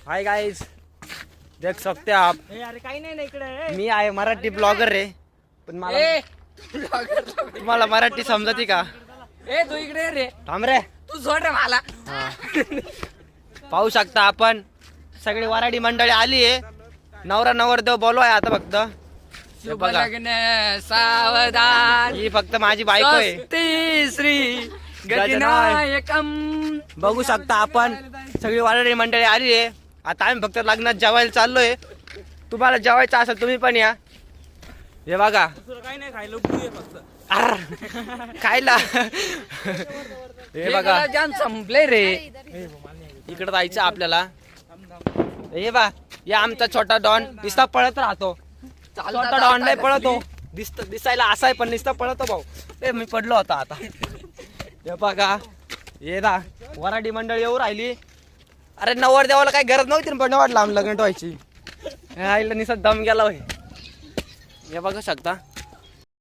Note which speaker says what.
Speaker 1: Hi guys, देख सकते हैं आप.
Speaker 2: अरे काही नाही ना इकडे.
Speaker 1: मी आहे मराठी ब्लॉगर रे, पण मला तुम्हाला मराठी समजते का?
Speaker 2: तू इकडे रे.
Speaker 1: थांब रे.
Speaker 2: तू सोड रे मला.
Speaker 1: पाहू शकता आपण सगळी वराडी मंडळी आली आहे. नवरा नवरदेव बोलवाय आता फक्त. हे
Speaker 2: शुभ
Speaker 1: बघा,
Speaker 2: लग्न सावधान.
Speaker 1: ही फक्त माझी बायको आहे.
Speaker 2: स्वस्ति श्री गजनायकम.
Speaker 1: बघू शकता आपण सगळी वराडी मंडळी आली आहे. आता आम्ही फक्त लग्नात जेवायला चाललोय. तुम्हाला जेवायचं असेल तुम्ही पण या. हे बघा,
Speaker 2: काही नाही खायला फक्त.
Speaker 1: खायला. हे बघा,
Speaker 2: जाम संपले रे.
Speaker 1: इकडे जायचं आपल्याला. हे बा, या आमचा छोटा डॉन दिसता पळत राहतो. छोटा डॉन नाही पळतो, दिसायला असा आहे पण नुसता पळतो भाऊ. मी पडलो होता आता. हे बघा, ये ना वराडी मंडळी येऊ राहिली. अरे नवर देवाला काही गरज नव्हती पण वाटलं आम लग्न व्हायची. आईला निसा दम गेला होय. हे बघू शकता.